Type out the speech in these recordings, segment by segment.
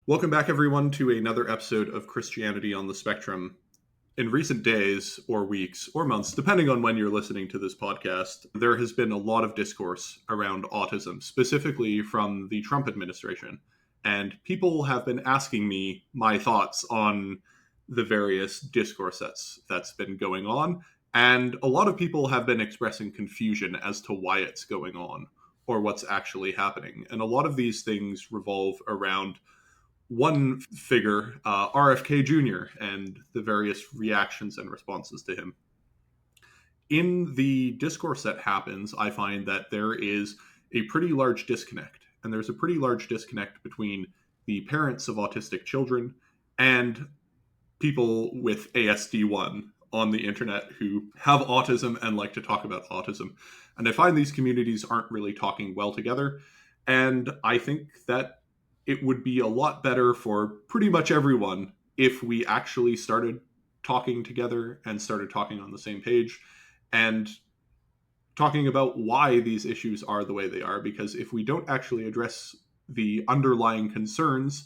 Welcome back, everyone, to another episode of Christianity on the Spectrum. In recent days, or weeks, or months, depending on when you're listening to this podcast, there has been a lot of discourse around autism, specifically from the Trump administration. And people have been asking me my thoughts on the various discourse that's been going on. And a lot of people have been expressing confusion as to why it's going on or what's actually happening. And a lot of these things revolve around one figure, RFK Jr., and the various reactions and responses to him. In the discourse that happens, I find that there is a pretty large disconnect. And there's a pretty large disconnect between the parents of autistic children and people with ASD1 on the internet who have autism and like to talk about autism. And I find these communities aren't really talking well together. And I think that it would be a lot better for pretty much everyone if we actually started talking together and started talking on the same page and talking about why these issues are the way they are. Because if we don't actually address the underlying concerns,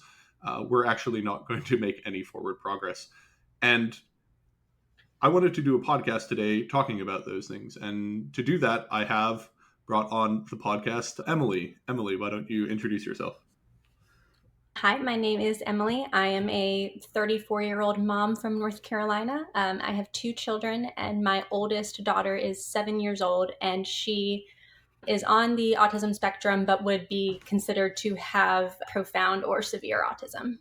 we're actually not going to make any forward progress. And I wanted to do a podcast today talking about those things. And to do that, I have brought on the podcast Emily. Emily, why don't you introduce yourself? Hi, my name is Emily. I am a 34-year-old mom from North Carolina. I have two children, and my oldest daughter is 7 years old, and she is on the autism spectrum, but would be considered to have profound or severe autism.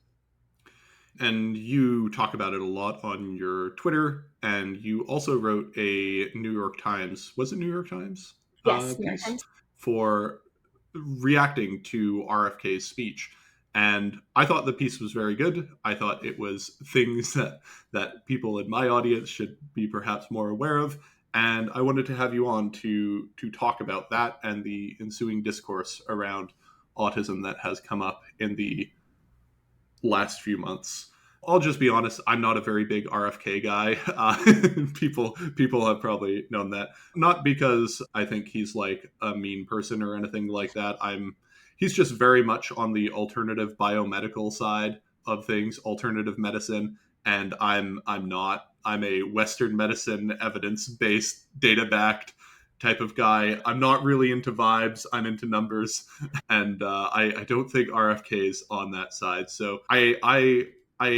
And you talk about it a lot on your Twitter, and you also wrote a New York Times, was it New York Times? Yes, New York Piece Times. for reacting to RFK's speech. And I thought the piece was very good. I thought it was things that people in my audience should be perhaps more aware of. And I wanted to have you on to talk about that and the ensuing discourse around autism that has come up in the last few months. I'll just be honest, I'm not a very big RFK guy. People have probably known that. Not because I think he's like a mean person or anything like that. He's just very much on the alternative biomedical side of things, alternative medicine, and I'm not. I'm a Western medicine, evidence-based, data-backed type of guy. I'm not really into vibes. I'm into numbers, and I don't think RFK is on that side. So I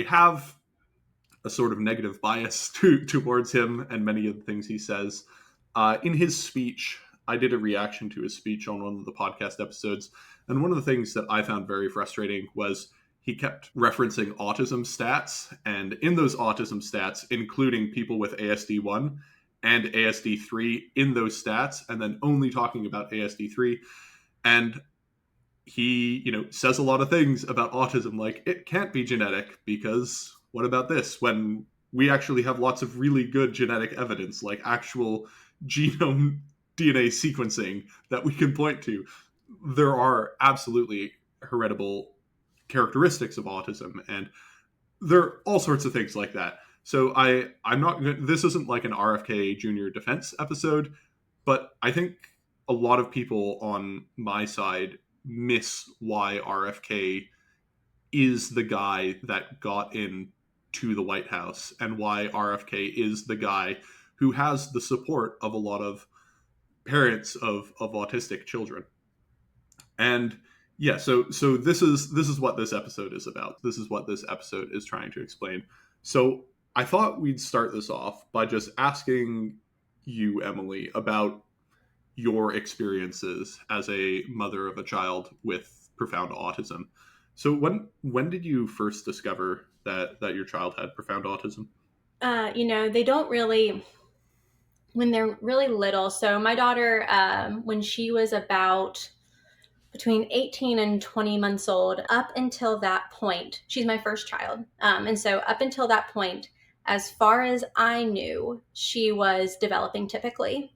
have a sort of negative bias towards him and many of the things he says. In his speech, I did a reaction to his speech on one of the podcast episodes, and one of the things that I found very frustrating was he kept referencing autism stats, and in those autism stats, including people with ASD1 and ASD3 in those stats, and then only talking about ASD3. And he, says a lot of things about autism, like it can't be genetic because what about this? When we actually have lots of really good genetic evidence, like actual genome DNA sequencing that we can point to. There are absolutely heritable characteristics of autism, and there are all sorts of things like that. So I'm not. This isn't like an RFK Jr. defense episode, but I think a lot of people on my side miss why RFK is the guy that got into the White House and why RFK is the guy who has the support of a lot of parents of autistic children. And yeah, so this is what this episode is about. This is what this episode is trying to explain. So I thought we'd start this off by just asking you, Emily, about your experiences as a mother of a child with profound autism. So when did you first discover that your child had profound autism? They don't really, when they're really little. So my daughter, when she was about between 18 and 20 months old, up until that point, she's my first child. And so up until that point, as far as I knew, she was developing typically.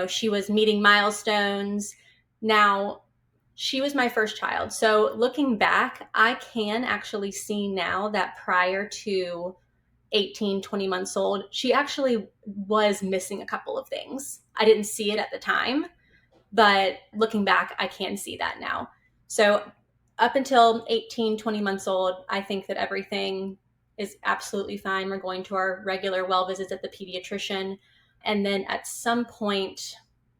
She was meeting milestones. Now, she was my first child. So looking back, I can actually see now that prior to 18, 20 months old, she actually was missing a couple of things. I didn't see it at the time, but looking back, I can see that now. So up until 18, 20 months old, I think that everything is absolutely fine. We're going to our regular well visits at the pediatrician. And then at some point,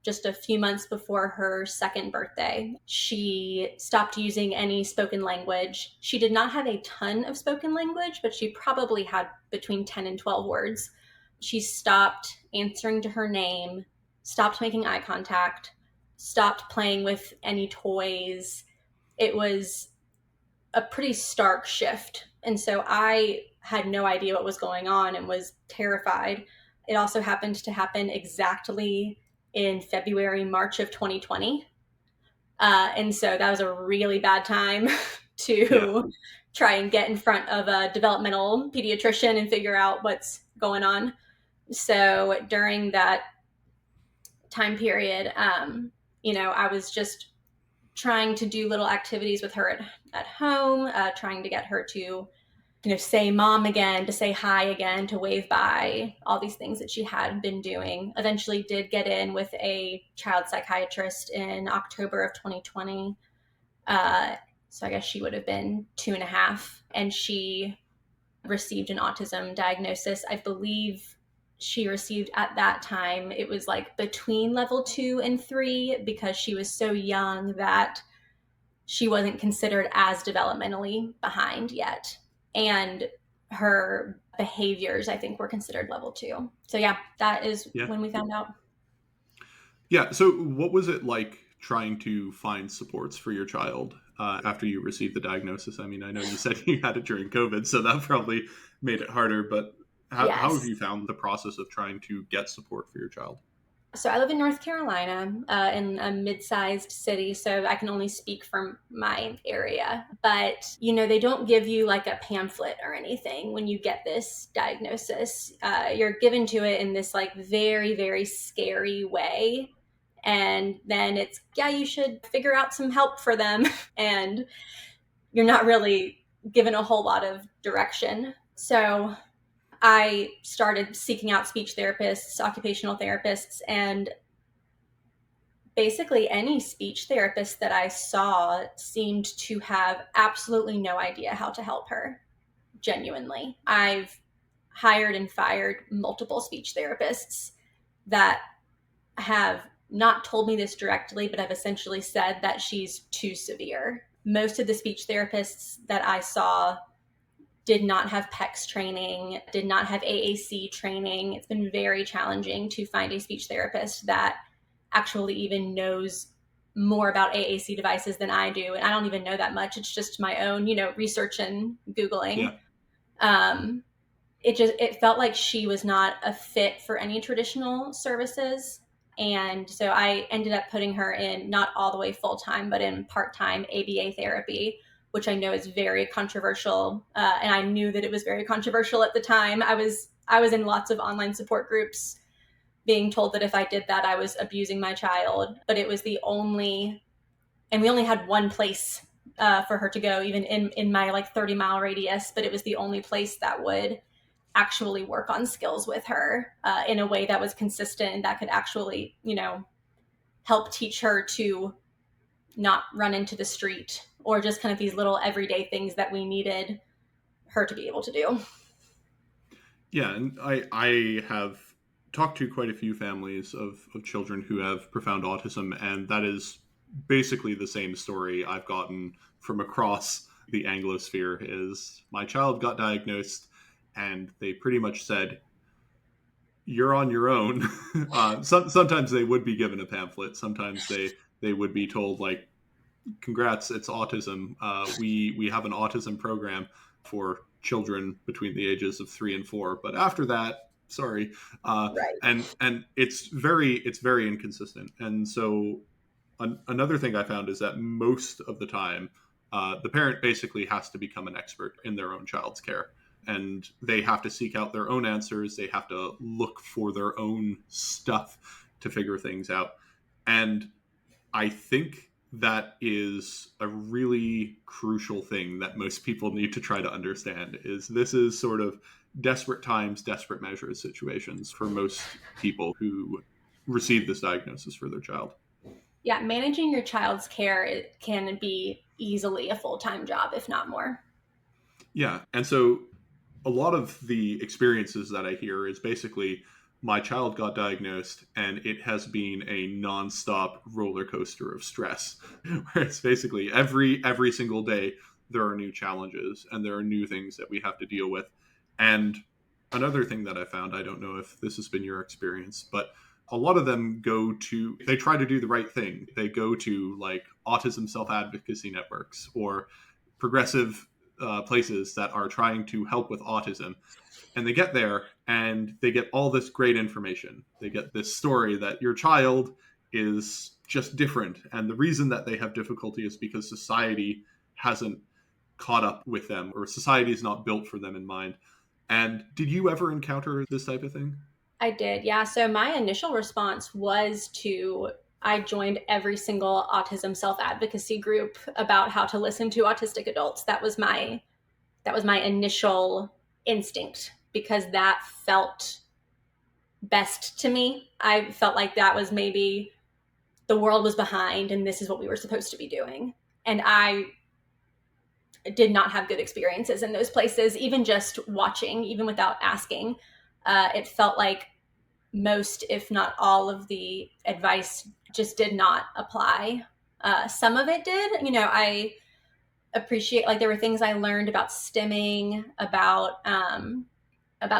just a few months before her second birthday, she stopped using any spoken language. She did not have a ton of spoken language, but she probably had between 10 and 12 words. She stopped answering to her name, stopped making eye contact, stopped playing with any toys. It was a pretty stark shift. And so I had no idea what was going on and was terrified. It also happened to happen exactly in February, March of 2020. And so that was a really bad time Yeah. to try and get in front of a developmental pediatrician and figure out what's going on. So during that time period, I was just trying to do little activities with her at home, trying to get her to, say mom again, to say hi again, to wave bye, all these things that she had been doing. Eventually did get in with a child psychiatrist in October of 2020. So I guess she would have been 2.5, and she received an autism diagnosis. I believe she received at that time, it was like between level 2 and 3, because she was so young that she wasn't considered as developmentally behind yet. And her behaviors, I think, were considered level 2. So, yeah, that is Yeah. when we found out. Yeah. So, what was it like trying to find supports for your child after you received the diagnosis? I mean, I know you said you had it during COVID, so that probably made it harder. But how have Yes. you found the process of trying to get support for your child? So I live in North Carolina, in a mid-sized city, so I can only speak from my area. But, they don't give you like a pamphlet or anything when you get this diagnosis. You're given to it in this like very, very scary way. And then it's, yeah, you should figure out some help for them. And you're not really given a whole lot of direction. So I started seeking out speech therapists, occupational therapists, and basically any speech therapist that I saw seemed to have absolutely no idea how to help her, genuinely. I've hired and fired multiple speech therapists that have not told me this directly, but have essentially said that she's too severe. Most of the speech therapists that I saw did not have PECS training, did not have AAC training. It's been very challenging to find a speech therapist that actually even knows more about AAC devices than I do. And I don't even know that much. It's just my own, research and Googling. Yeah. Um, it felt like she was not a fit for any traditional services. And so I ended up putting her in, not all the way full time, but in part-time ABA therapy, which I know is very controversial. And I knew that it was very controversial at the time. I was in lots of online support groups being told that if I did that, I was abusing my child. But it was the only, and we only had one place for her to go, even in my like 30-mile radius. But it was the only place that would actually work on skills with her in a way that was consistent and that could actually, help teach her to not run into the street, or just kind of these little everyday things that we needed her to be able to do. Yeah, and I have talked to quite a few families of children who have profound autism, and that is basically the same story I've gotten from across the Anglosphere. Is my child got diagnosed, and they pretty much said, "You're on your own." Sometimes they would be given a pamphlet. Sometimes they would be told like, "Congrats, it's autism. We have an autism program for children between the ages of 3 and 4, but after that, sorry." Right. And it's very inconsistent. And so another thing I found is that most of the time, the parent basically has to become an expert in their own child's care. And they have to seek out their own answers. They have to look for their own stuff to figure things out. And I think that is a really crucial thing that most people need to try to understand. Is this is sort of desperate times, desperate measures situations for most people who receive this diagnosis for their child. Yeah, managing your child's care, it can be easily a full-time job, if not more. Yeah. And so a lot of the experiences that I hear is basically my child got diagnosed and it has been a nonstop roller coaster of stress where it's basically every single day there are new challenges and there are new things that we have to deal with. And another thing that I found, I don't know if this has been your experience, but a lot of them they try to do the right thing. They go to like autism self advocacy networks or progressive places that are trying to help with autism, and they get there and they get all this great information. They get this story that your child is just different, and the reason that they have difficulty is because society hasn't caught up with them, or society is not built for them in mind. And did you ever encounter this type of thing? I did, yeah. So my initial response was to I joined every single autism self-advocacy group about how to listen to autistic adults. That was my initial instinct because that felt best to me. I felt like that was maybe the world was behind and this is what we were supposed to be doing. And I did not have good experiences in those places, even just watching, even without asking. It felt like most, if not all, of the advice just did not apply. Some of it did. I appreciate, like, there were things I learned about stimming, about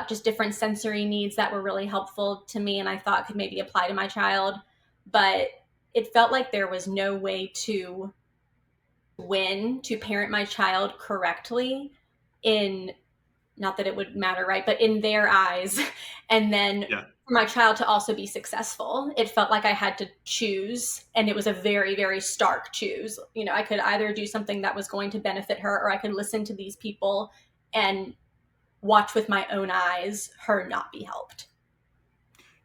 just different sensory needs that were really helpful to me and I thought could maybe apply to my child. But it felt like there was no way to parent my child correctly in, not that it would matter, right? But in their eyes. And then Yeah. for my child to also be successful, it felt like I had to choose. And it was a very, very stark choose. I could either do something that was going to benefit her, or I could listen to these people and watch with my own eyes her not be helped.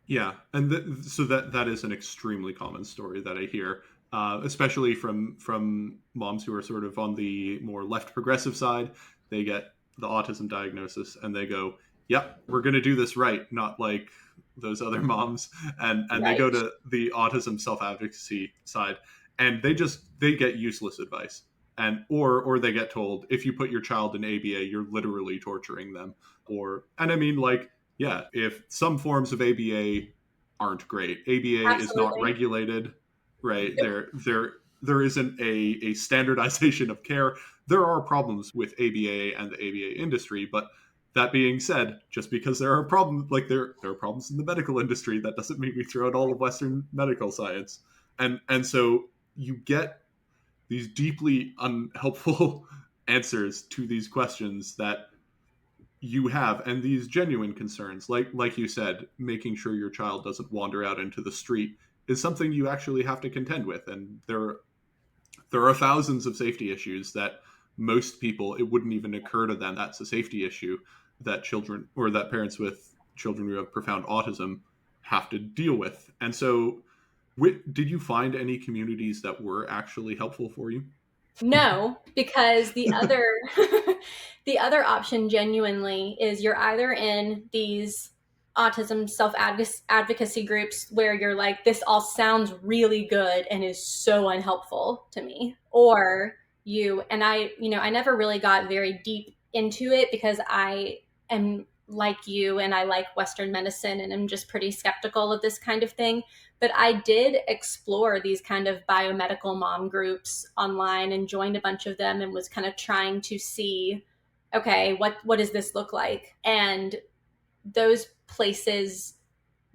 Yeah, and so that is an extremely common story that I hear, especially from moms who are sort of on the more left progressive side. They get the autism diagnosis and they go, "Yep, we're going to do this right," not like those other moms, and they go Right. to the autism self advocacy side, and they get useless advice, and or they get told if you put your child in ABA, you're literally torturing them, and I mean like yeah, if some forms of ABA aren't great, ABA is not Absolutely. regulated, right? Yep. There isn't a standardization of care. There are problems with ABA and the ABA industry, but that being said, just because there are problems, like there are problems in the medical industry, that doesn't mean we throw out all of Western medical science. And so you get these deeply unhelpful answers to these questions that you have, and these genuine concerns, like you said, making sure your child doesn't wander out into the street is something you actually have to contend with. And there are thousands of safety issues that most people, it wouldn't even occur to them that's a safety issue that children or that parents with children who have profound autism have to deal with. And so did you find any communities that were actually helpful for you? No, because the other option genuinely is you're either in these autism self advocacy groups where you're like, this all sounds really good and is so unhelpful to me, or I never really got very deep into it because I am like you and I like Western medicine and I'm just pretty skeptical of this kind of thing. But I did explore these kind of biomedical mom groups online and joined a bunch of them and was kind of trying to see, okay, what does this look like? And those places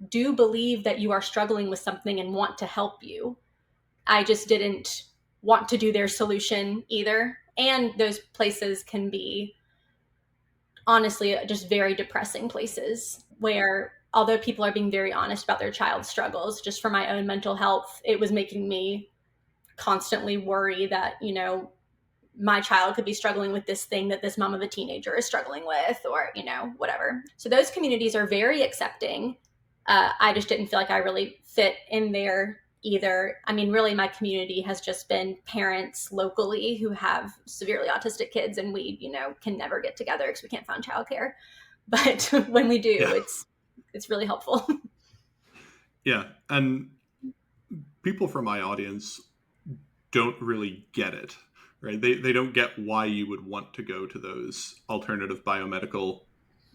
do believe that you are struggling with something and want to help you. I just didn't want to do their solution either. And those places can be honestly just very depressing places where, although people are being very honest about their child's struggles, just for my own mental health, it was making me constantly worry that my child could be struggling with this thing that this mom of a teenager is struggling with, or whatever. So those communities are very accepting. I just didn't feel like I really fit in there either. I mean, really, my community has just been parents locally who have severely autistic kids, and we, can never get together because we can't find childcare. But when we do, Yeah. it's really helpful. Yeah, and people from my audience don't really get it, right? They don't get why you would want to go to those alternative biomedical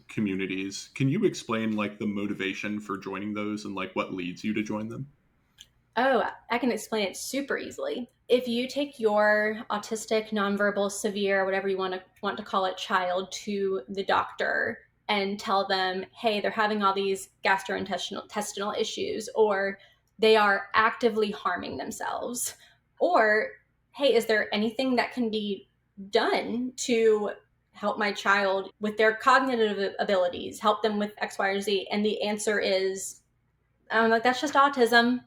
communities. Can you explain like the motivation for joining those and like what leads you to join them? Oh, I can explain it super easily. If you take your autistic, nonverbal, severe, whatever you want to call it, child to the doctor and tell them, hey, they're having all these gastrointestinal issues, or they are actively harming themselves, or hey, is there anything that can be done to help my child with their cognitive abilities, help them with X, Y, or Z? And the answer is, like, that's just autism.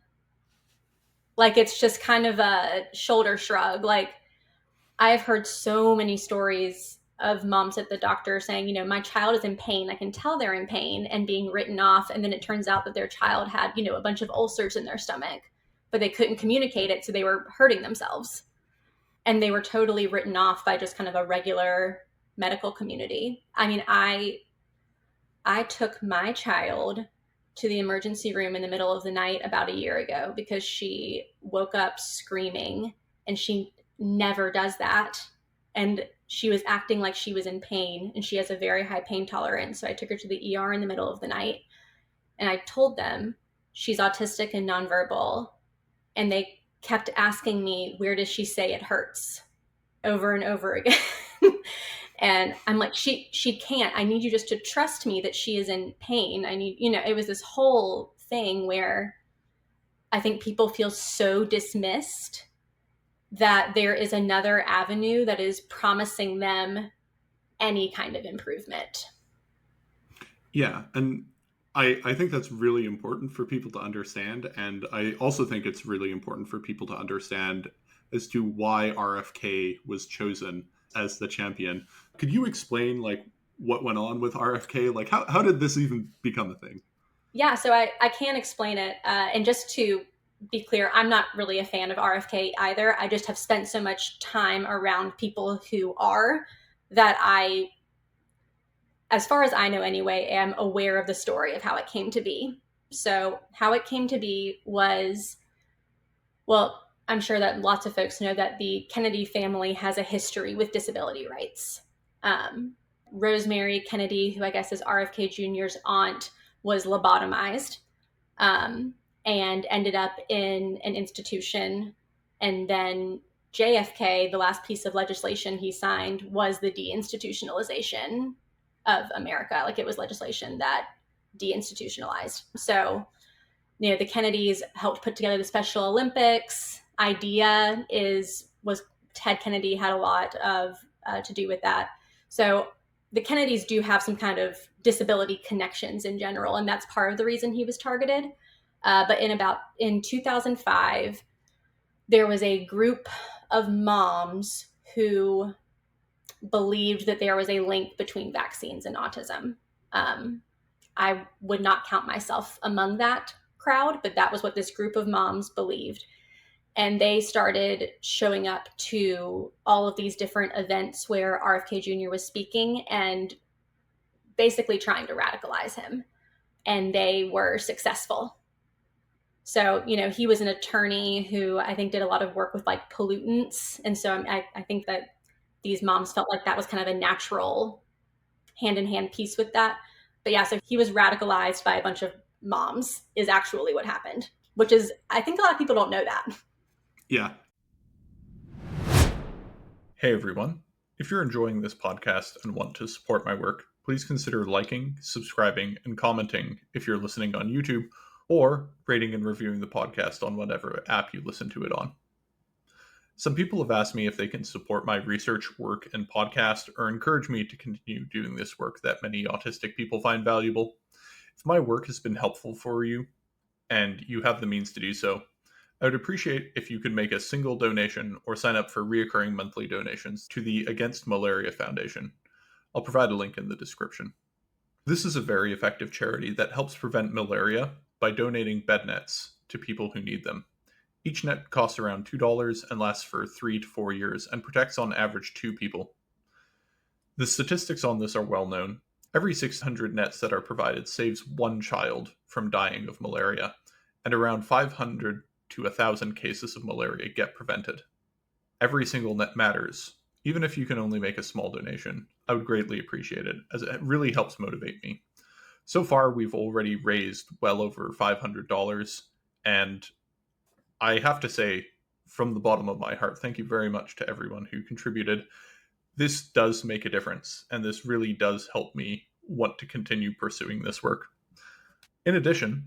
Like, it's just kind of a shoulder shrug. Like, I've heard so many stories of moms at the doctor saying, my child is in pain. I can tell they're in pain, and being written off. And then it turns out that their child had, a bunch of ulcers in their stomach, but they couldn't communicate it. So they were hurting themselves, and they were totally written off by just kind of a regular medical community. I mean, I took my child to the emergency room in the middle of the night about a year ago because she woke up screaming, and she never does that. And she was acting like she was in pain, and she has a very high pain tolerance. So I took her to the ER in the middle of the night, and I told them she's autistic and nonverbal. And they kept asking me, where does she say it hurts? Over and over again. And I'm like, she can't. I need you just to trust me that she is in pain. I need, it was this whole thing where I think people feel so dismissed that there is another avenue that is promising them any kind of improvement. Yeah, and I think that's really important for people to understand. And I also think it's really important for people to understand as to why RFK was chosen as the champion. Could you explain like what went on with RFK? Like how did this even become a thing? Yeah, so I can explain it. And just to be clear, I'm not really a fan of RFK either. I just have spent so much time around people who are, that I, as far as I know anyway, am aware of the story of how it came to be. So, how it came to be was, well, I'm sure that lots of folks know that the Kennedy family has a history with disability rights. Um, Rosemary Kennedy, who I guess is RFK Jr.'s aunt, was lobotomized, um, and ended up in an institution. And then JFK, the last piece of legislation he signed was the deinstitutionalization of America. Like, it was legislation that deinstitutionalized. So, the Kennedys helped put together the Special Olympics. Idea was Ted Kennedy had a lot of to do with that. So the Kennedys do have some kind of disability connections in general, and that's part of the reason he was targeted. But in 2005, there was a group of moms who believed that there was a link between vaccines and autism. I would not count myself among that crowd, but that was what this group of moms believed. And they started showing up to all of these different events where RFK Jr. was speaking and basically trying to radicalize him. And they were successful. So, he was an attorney who I think did a lot of work with like pollutants. And so I think that these moms felt like that was kind of a natural hand in hand piece with that. But yeah, so he was radicalized by a bunch of moms, is actually what happened, which is, I think a lot of people don't know that. Yeah. Hey everyone. If you're enjoying this podcast and want to support my work, please consider liking, subscribing, and commenting if you're listening on YouTube, or rating and reviewing the podcast on whatever app you listen to it on. Some people have asked me if they can support my research work and podcast or encourage me to continue doing this work that many autistic people find valuable. If my work has been helpful for you and you have the means to do so, I would appreciate if you could make a single donation or sign up for recurring monthly donations to the Against Malaria Foundation. I'll provide a link in the description. This is a very effective charity that helps prevent malaria by donating bed nets to people who need them. Each net costs around $2 and lasts for 3 to 4 years and protects on average 2 people. The statistics on this are well known. Every 600 nets that are provided saves 1 child from dying of malaria, and around 500 to 1,000 cases of malaria get prevented. Every single net matters. Even if you can only make a small donation, I would greatly appreciate it, as it really helps motivate me. So far, we've already raised well over $500, and I have to say, from the bottom of my heart, thank you very much to everyone who contributed. This does make a difference, and this really does help me want to continue pursuing this work. In addition,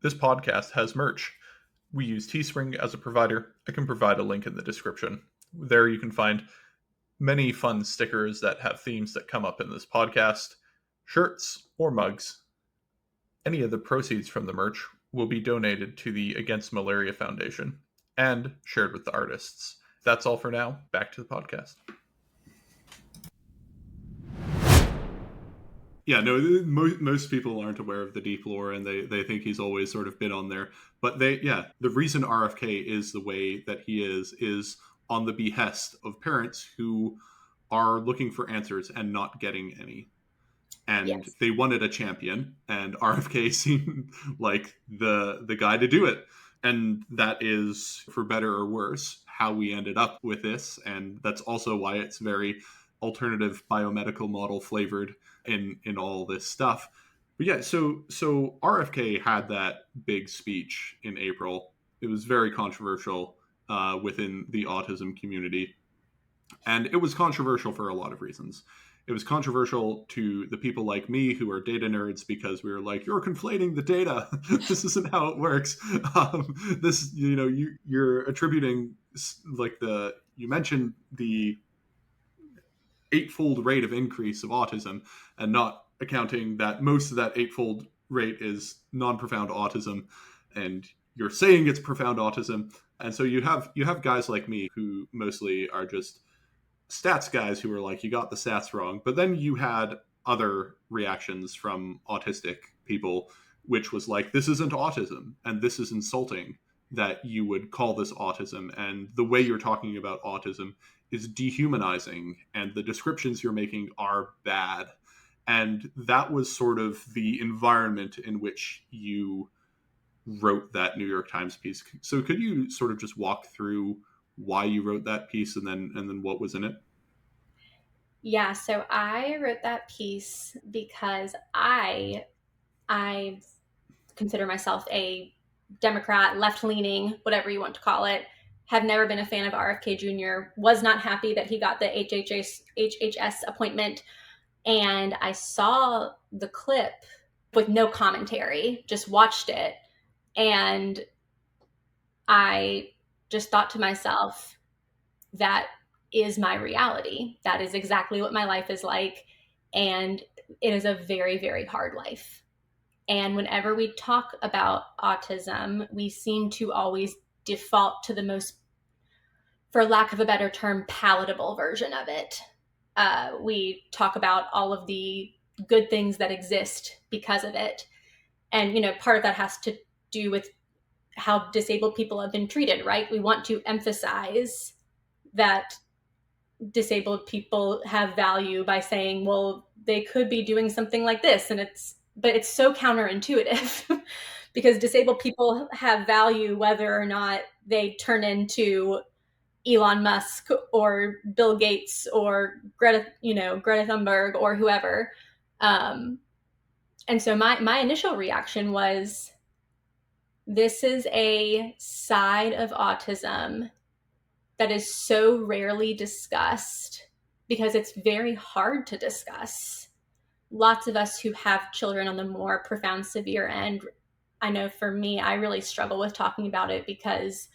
this podcast has merch. We use Teespring as a provider. I can provide a link in the description. There you can find many fun stickers that have themes that come up in this podcast, shirts, or mugs. Any of the proceeds from the merch will be donated to the Against Malaria Foundation and shared with the artists. That's all for now. Back to the podcast. Yeah, no, most people aren't aware of the deep lore, and they think he's always sort of been on there. But the reason RFK is the way that he is on the behest of parents who are looking for answers and not getting any. And Yes. they wanted a champion, and RFK seemed like the guy to do it. And that is, for better or worse, how we ended up with this. And that's also why it's very alternative biomedical model flavored in all this stuff. But yeah, so RFK had that big speech in April. It was very controversial within the autism community, and it was controversial for a lot of reasons. It was controversial to the people like me who are data nerds because we were like, "You're conflating the data. This isn't how it works. This, you're attributing you mentioned the eightfold rate of increase of autism and not accounting that most of that eightfold rate is non-profound autism, and you're saying it's profound autism." And so you have guys like me who mostly are just stats guys who are like, you got the stats wrong. But then you had other reactions from autistic people, which was like, this isn't autism, and this is insulting that you would call this autism, and the way you're talking about autism is dehumanizing, and the descriptions you're making are bad. And that was sort of the environment in which you wrote that New York Times piece. So could you sort of just walk through why you wrote that piece and then what was in it? Yeah, so I wrote that piece because I consider myself a Democrat, left-leaning, whatever you want to call it. Have never been a fan of RFK Jr. Was not happy that he got the HHS appointment, and I saw the clip with no commentary, just watched it, and I just thought to myself, that is my reality. That is exactly what my life is like. And it is a very, very hard life. And whenever we talk about autism, we seem to always default to the most, for lack of a better term, palatable version of it. We talk about all of the good things that exist because of it. And, part of that has to do with how disabled people have been treated, right? We want to emphasize that disabled people have value by saying, well, they could be doing something like this. But it's so counterintuitive because disabled people have value whether or not they turn into Elon Musk or Bill Gates or Greta Thunberg or whoever. And so my initial reaction was, this is a side of autism that is so rarely discussed because it's very hard to discuss. Lots of us who have children on the more profound, severe end, I know for me, I really struggle with talking about it because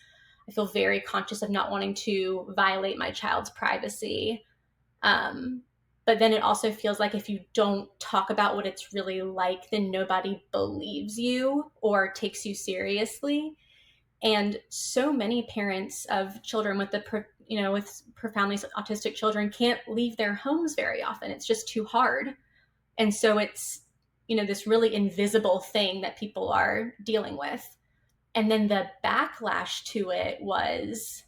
I feel very conscious of not wanting to violate my child's privacy. But then it also feels like if you don't talk about what it's really like, then nobody believes you or takes you seriously. And so many parents of children with with profoundly autistic children can't leave their homes very often. It's just too hard. And so it's, this really invisible thing that people are dealing with. And then the backlash to it was,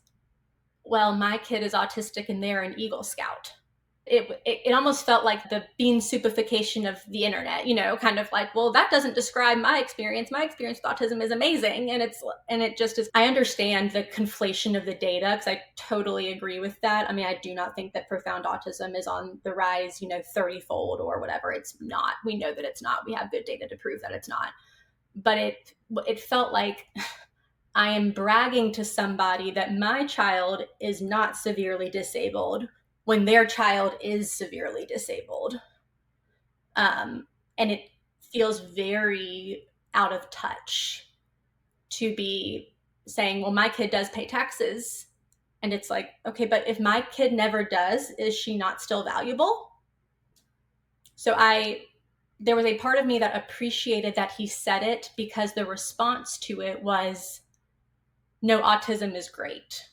well, my kid is autistic and they're an Eagle Scout. it almost felt like the bean soupification of the internet, kind of like, well, that doesn't describe my experience. My experience with autism is amazing. And it just is. I understand the conflation of the data, because I totally agree with that. I mean, I do not think that profound autism is on the rise, 30-fold or whatever. It's not. We know that it's not. We have good data to prove that it's not. But it felt like I am bragging to somebody that my child is not severely disabled when their child is severely disabled. And it feels very out of touch to be saying, well, my kid does pay taxes. And it's like, okay, but if my kid never does, is she not still valuable? So there was a part of me that appreciated that he said it, because the response to it was, no, autism is great.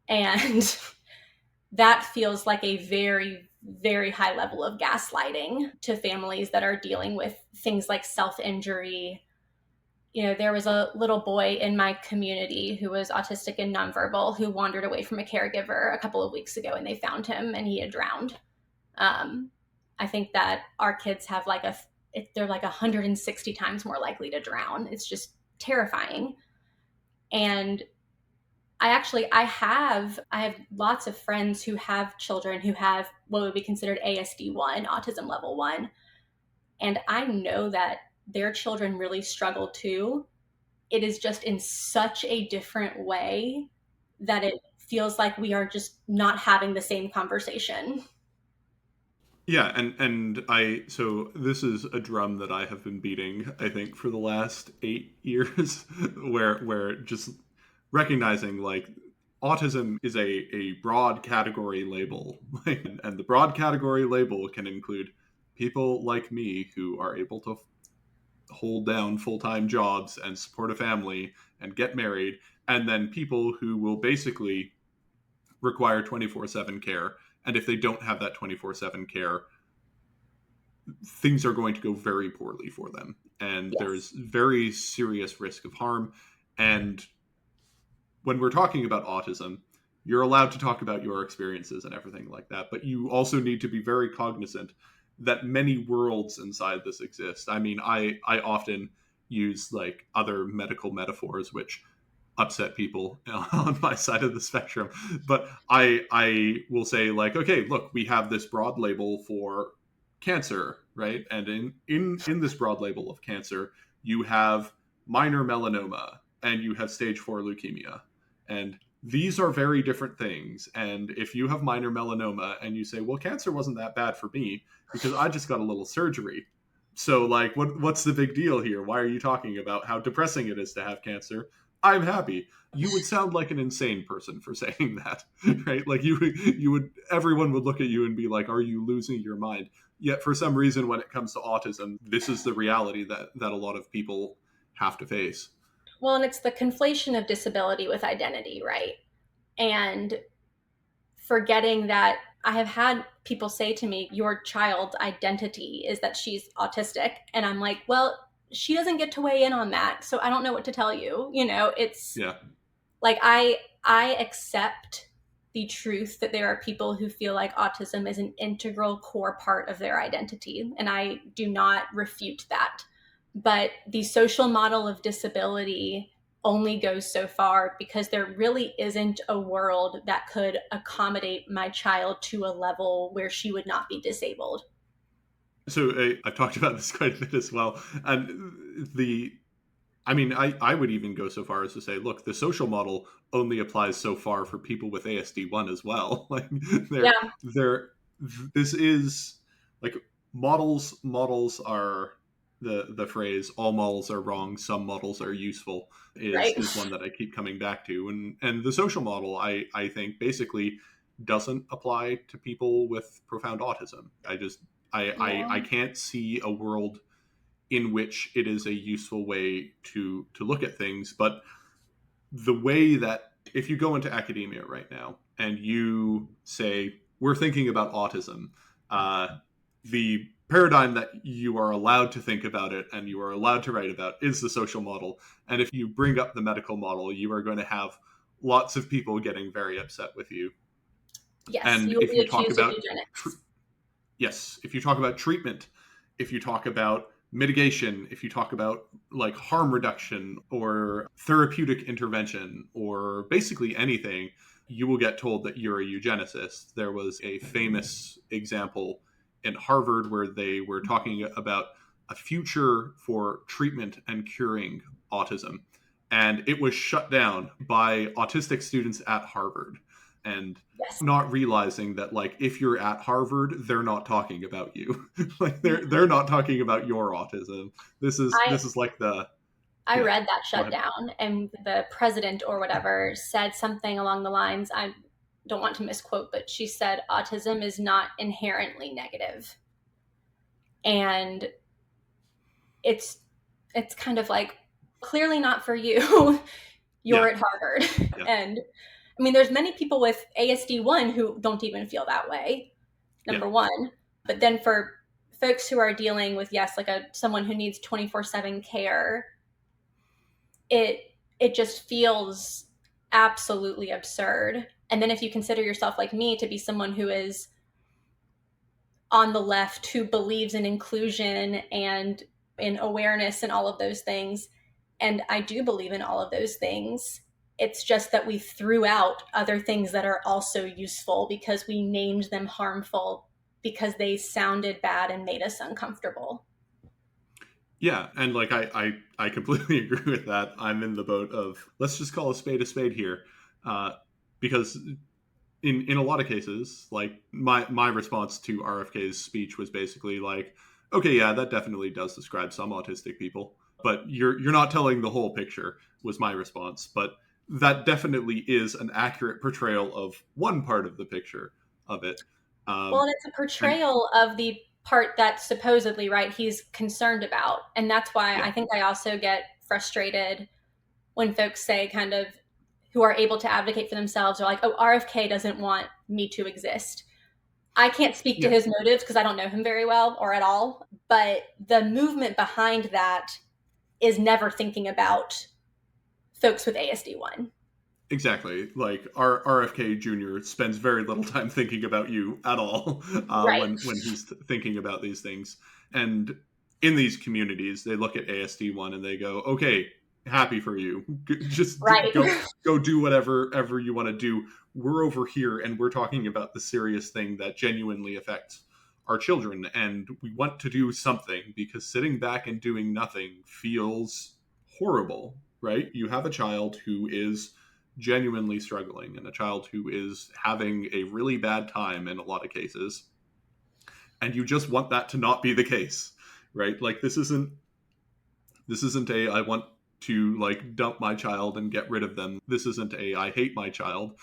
And that feels like a very, very high level of gaslighting to families that are dealing with things like self-injury. There was a little boy in my community who was autistic and nonverbal, who wandered away from a caregiver a couple of weeks ago, and they found him and he had drowned. I think that our kids have they're like 160 times more likely to drown. It's just terrifying. And I have lots of friends who have children who have what would be considered ASD1, autism level 1. And I know that their children really struggle too. It is just in such a different way that it feels like we are just not having the same conversation. Yeah, and so this is a drum that I have been beating, I think, for the last 8 years, where just recognizing, like, autism is a broad category label, and the broad category label can include people like me who are able to hold down full-time jobs and support a family and get married, and then people who will basically require 24/7 care, and if they don't have that 24/7 care, things are going to go very poorly for them, and Yes. there's very serious risk of harm. And when we're talking about autism, you're allowed to talk about your experiences and everything like that, but you also need to be very cognizant that many worlds inside this exist. I mean, I often use like other medical metaphors which upset people on my side of the spectrum, but I will say, like, okay, look, we have this broad label for cancer, right? And in this broad label of cancer, you have minor melanoma and you have stage 4 leukemia, and these are very different things. And if you have minor melanoma and you say, well, cancer wasn't that bad for me because I just got a little surgery, so like what's the big deal here? Why are you talking about how depressing it is to have cancer? I'm happy. You would sound like an insane person for saying that, right? Like you would, everyone would look at you and be like, are you losing your mind? Yet for some reason, when it comes to autism, this is the reality that a lot of people have to face. Well, and it's the conflation of disability with identity, right? And forgetting that I have had people say to me, your child's identity is that she's autistic. And I'm like, well, she doesn't get to weigh in on that. So I don't know what to tell you. It's Yeah. like I accept the truth that there are people who feel like autism is an integral core part of their identity. And I do not refute that. But the social model of disability only goes so far, because there really isn't a world that could accommodate my child to a level where she would not be disabled. So I've talked about this quite a bit as well. And I mean, I would even go so far as to say, look, the social model only applies so far for people with ASD1 as well. Like, Yeah, they're, this is like, models are the phrase, all models are wrong, some models are useful, right. is one that I keep coming back to. And the social model, I think, basically doesn't apply to people with profound autism. I Yeah, can't see a world in which it is a useful way to look at things. But the way that, if you go into academia right now and you say, we're thinking about autism, the paradigm that you are allowed to think about it and you are allowed to write about is the social model. And if you bring up the medical model, you are going to have lots of people getting very upset with you. Yes, And you will if be you talk accused of about tr- eugenics. yes, if you talk about treatment, if you talk about mitigation, if you talk about like harm reduction or therapeutic intervention or basically anything, you will get told that you're a eugenicist. There was a famous example in Harvard where they were talking about a future for treatment and curing autism. And it was shut down by autistic students at Harvard. And Yes. not realizing that like if you're at Harvard, they're not talking about you. Like they're not talking about your autism. I This is like the I yeah. read that Go ahead. shutdown, and the president or whatever said something along the lines, I don't want to misquote, but she said autism is not inherently negative. And it's it's kind of like, clearly not for you. You're Yeah, at Harvard. yeah, And I mean, there's many people with ASD1 who don't even feel that way, yeah, number one. But then for folks who are dealing with, yes, like someone who needs 24/7 care, it just feels absolutely absurd. And then if you consider yourself like me to be someone who is on the left, who believes in inclusion and in awareness and all of those things, and I do believe in all of those things, it's just that we threw out other things that are also useful because we named them harmful because they sounded bad and made us uncomfortable. yeah. And like I completely agree with that. I'm in the boat of let's just call a spade here, uh, because in a lot of cases, like my response to RFK's speech was basically like, okay, yeah, that definitely does describe some autistic people, but you're not telling the whole picture. Was my response, but that definitely is an accurate portrayal of one part of the picture of it. Well, Um, and it's a and portrayal of the part that supposedly, right, he's concerned about. And that's why yeah, I think I also get frustrated when folks say, kind of, who are able to advocate for themselves, are like, oh, RFK doesn't want me to exist. I can't speak to yeah, his motives because I don't know him very well or at all. But the movement behind that is never thinking about folks with ASD1. exactly. Like our RFK Jr. spends very little time thinking about you at all Right. when he's thinking about these things. And in these communities, they look at ASD1 and they go, "Okay, happy for you. Just Right. go do whatever ever you want to do. We're over here and we're talking about the serious thing that genuinely affects our children, and we want to do something because sitting back and doing nothing feels horrible." Right? You have a child who is genuinely struggling and a child who is having a really bad time in a lot of cases, and you just want that to not be the case, right? Like this isn't a I want to like dump my child and get rid of them. This isn't a I hate my child.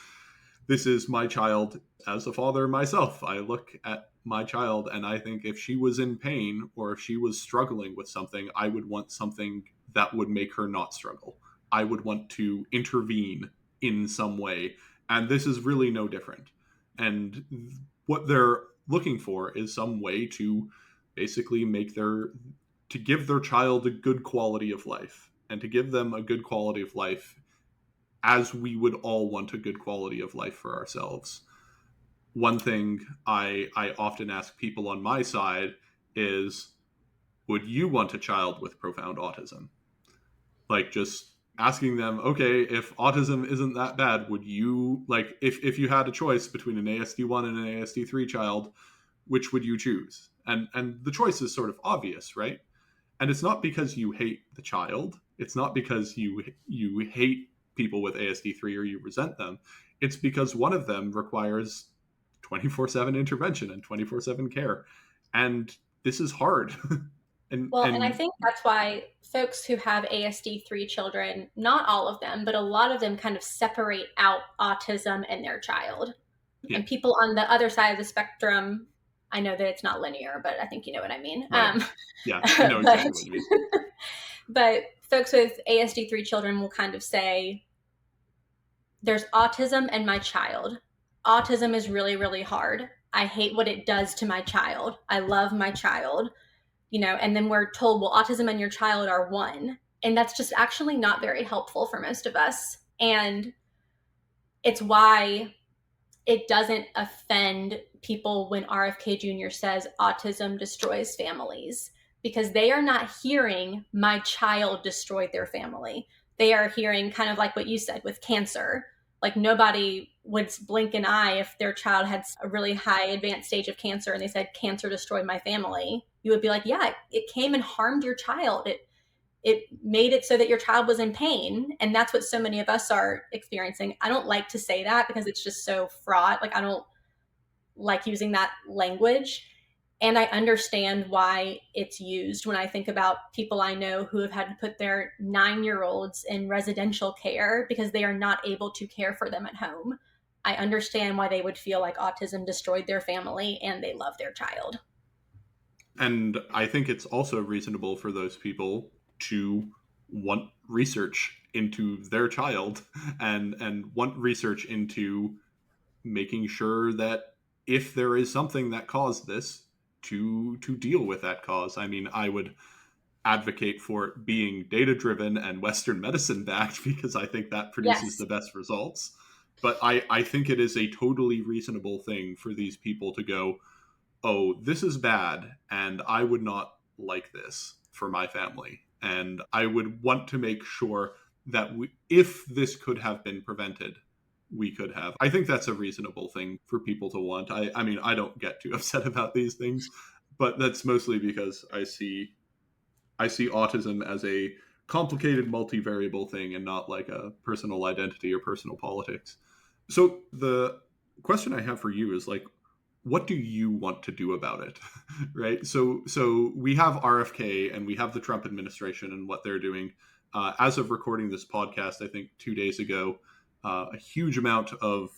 This is my child. As a father myself, I look at my child and I think if she was in pain or if she was struggling with something, I would want something that would make her not struggle. I would want to intervene in some way. And this is really no different. And what they're looking for is some way to basically make their to give their child a good quality of life and to give them a good quality of life as we would all want a good quality of life for ourselves. One thing I often ask people on my side is, would you want a child with profound autism? Like just asking them, okay, if autism isn't that bad, would you like if you had a choice between an ASD1 and an ASD3 child, which would you choose? And the choice is sort of obvious, right? And it's not because you hate the child. It's not because you hate people with ASD3 or you resent them. It's because one of them requires 24/7 intervention and 24/7 care. And this is hard. Well, and I And think that's why folks who have ASD3 children, not all of them, but a lot of them, kind of separate out autism and their child. yeah, And people on the other side of the spectrum, I know that it's not linear, but I think you know what I mean. right. Yeah, I know But exactly what you mean. but folks with ASD3 children will kind of say, there's autism and my child. Autism is really, really hard. I hate what it does to my child. I love my child, and then we're told, well, autism and your child are one. And that's just actually not very helpful for most of us. And it's why it doesn't offend people when RFK Jr. says autism destroys families, because they are not hearing my child destroyed their family. They are hearing kind of like what you said with cancer. Like nobody would blink an eye if their child had a really high advanced stage of cancer and they said cancer destroyed my family. You would be like, yeah, it came and harmed your child. It made it so that your child was in pain, and that's what so many of us are experiencing. I don't like to say that because it's just so fraught. Like I don't like using that language, and I understand why it's used when I think about people I know who have had to put their 9-year-olds in residential care because they are not able to care for them at home. I understand why they would feel like autism destroyed their family and they love their child. And I think it's also reasonable for those people to want research into their child and want research into making sure that if there is something that caused this, to deal with that cause. I mean, I would advocate for it being data driven and Western medicine backed because I think that produces Yes. the best results. But I think it is a totally reasonable thing for these people to go, oh, this is bad, and I would not like this for my family. And I would want to make sure that if this could have been prevented, we could have. I think that's a reasonable thing for people to want. I mean, I don't get too upset about these things, but that's mostly because I see autism as a complicated multivariable thing and not like a personal identity or personal politics. So the question I have for you is like, what do you want to do about it? Right? So we have RFK and we have the Trump administration and what they're doing. As of recording this podcast, I think 2 days ago, a huge amount of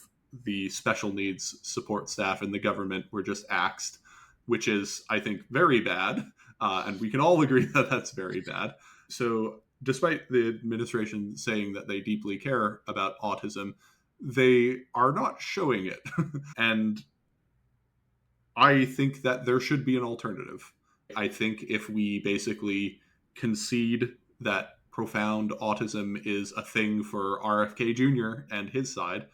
the special needs support staff in the government were just axed, which is, I think, very bad. And we can all agree that that's very bad. So, despite the administration saying that they deeply care about autism, they are not showing it. And I think that there should be an alternative. I think if we basically concede that profound autism is a thing for RFK Jr. and his side,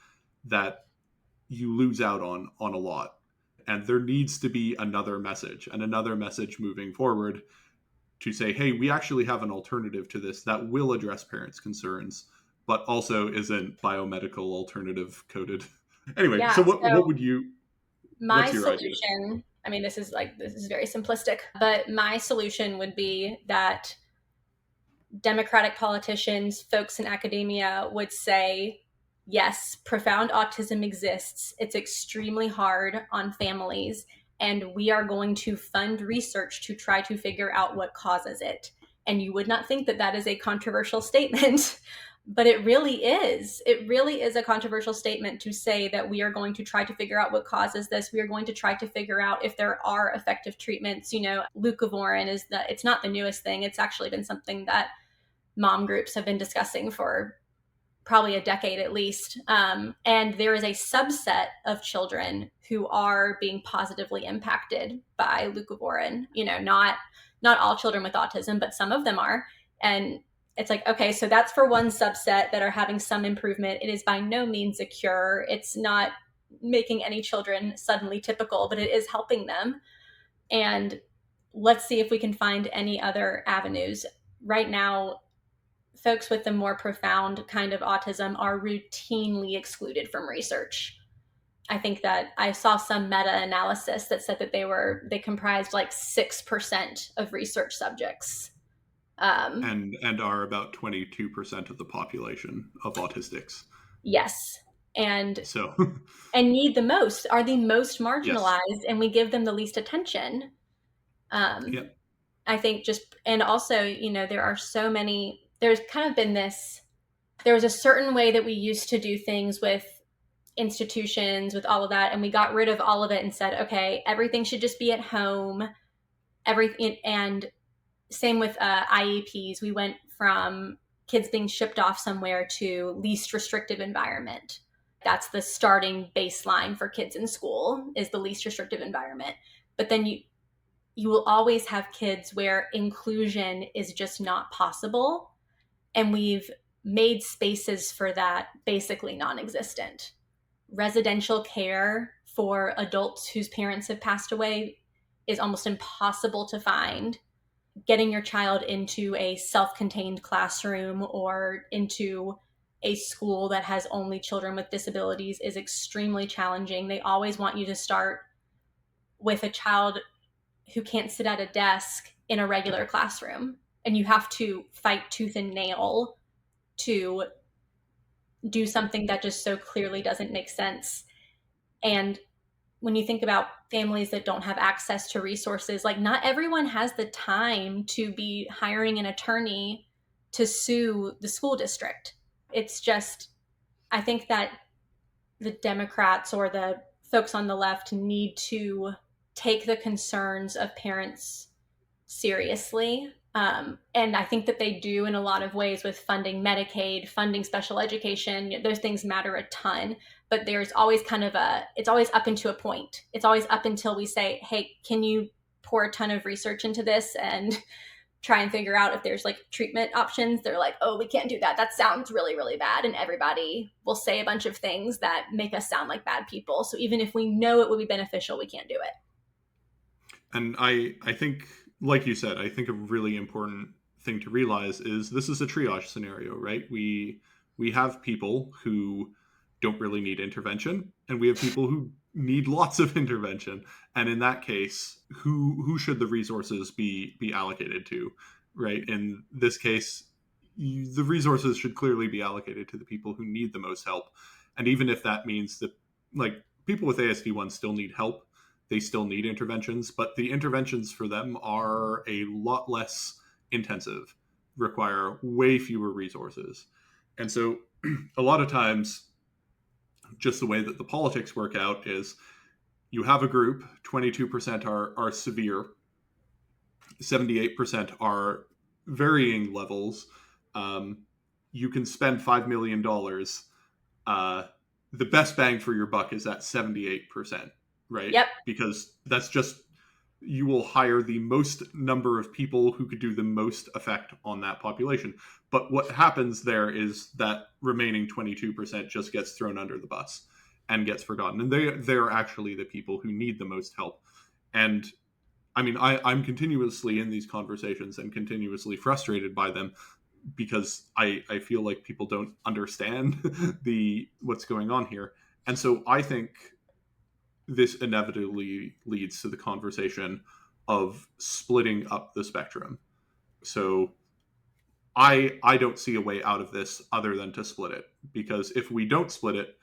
that you lose out on a lot. And there needs to be another message and another message moving forward to say, hey, we actually have an alternative to this that will address parents' concerns, but also isn't biomedical alternative coded. Anyway, Yeah. so what So would you, my what's your idea? solution, I mean, this is very simplistic, but my solution would be that Democratic politicians, folks in academia would say, yes, profound autism exists. It's extremely hard on families, and we are going to fund research to try to figure out what causes it. And you would not think that that is a controversial statement, but it really is. It really is a controversial statement to say that we are going to try to figure out what causes this. We are going to try to figure out if there are effective treatments. You know, leucovorin it's not the newest thing. It's actually been something that mom groups have been discussing for probably a decade at least. And there is a subset of children who are being positively impacted by leucovorin. You know, not all children with autism, but some of them are. And it's like, okay, so that's for one subset that are having some improvement. It is by no means a cure. It's not making any children suddenly typical, but it is helping them. And let's see if we can find any other avenues. Right now, folks with the more profound kind of autism are routinely excluded from research. I think that I saw some meta-analysis that said that they comprised like 6% of research subjects. Um, And are about 22% of the population of autistics. yes, and So, need the most, are the most yes. marginalized, and we give them the least attention. Um, Yeah. I think just, and also, you know, there are so many. There's kind of been this. There was a certain way that we used to do things with institutions, with all of that, and we got rid of all of it and said, okay, everything should just be at home. Everything, and same with IEPs. We went from kids being shipped off somewhere to least restrictive environment. That's the starting baseline for kids in school, is the least restrictive environment. But then you will always have kids where inclusion is just not possible, and we've made spaces for that basically non-existent. residential care for adults whose parents have passed away is almost impossible to find. Getting your child into a self-contained classroom or into a school that has only children with disabilities is extremely challenging. They always want you to start with a child who can't sit at a desk in a regular classroom, and you have to fight tooth and nail to do something that just so clearly doesn't make sense. And when you think about families that don't have access to resources, like not everyone has the time to be hiring an attorney to sue the school district. It's just, I think that the Democrats or the folks on the left need to take the concerns of parents seriously. And I think that they do in a lot of ways with funding Medicaid, funding special education. Those things matter a ton. But there's always it's always up into a point. It's always up until we say, hey, can you pour a ton of research into this and try and figure out if there's like treatment options? They're like, oh, we can't do that. That sounds really, really bad. And everybody will say a bunch of things that make us sound like bad people. So even if we know it would be beneficial, we can't do it. And I think, like you said, I think a really important thing to realize is this is a triage scenario, right? We have people who don't really need intervention, and we have people who need lots of intervention. And in that case, who should the resources be allocated to, right? In this case, the resources should clearly be allocated to the people who need the most help. And even if that means that, like, people with ASD1 still need help, they still need interventions, but the interventions for them are a lot less intensive, require way fewer resources. And so a lot of times, just the way that the politics work out is you have a group, 22% are severe, 78% are varying levels. You can spend $5 million. The best bang for your buck is at 78%, right? Yep. Because that's just, you will hire the most number of people who could do the most effect on that population. But what happens there is that remaining 22% just gets thrown under the bus and gets forgotten. And they're actually the people who need the most help. And I mean, I'm continuously in these conversations and continuously frustrated by them because I feel like people don't understand what's going on here. And so I think this inevitably leads to the conversation of splitting up the spectrum. So I don't see a way out of this other than to split it, because if we don't split it,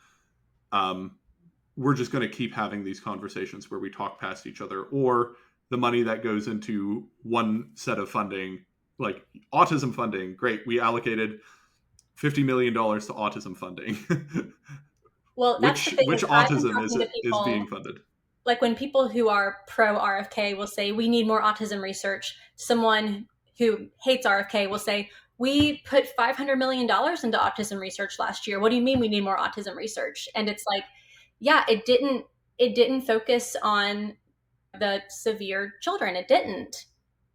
we're just going to keep having these conversations where we talk past each other, or the money that goes into one set of funding, like autism funding, great, we allocated $50 million to autism funding. Well, that's the thing which is I've been autism talking to is being people, funded? like when people who are pro RFK will say, we need more autism research. Someone who hates RFK will say, we put $500 million into autism research last year. What do you mean we need more autism research? And it's like, yeah, it didn't focus on the severe children. It didn't.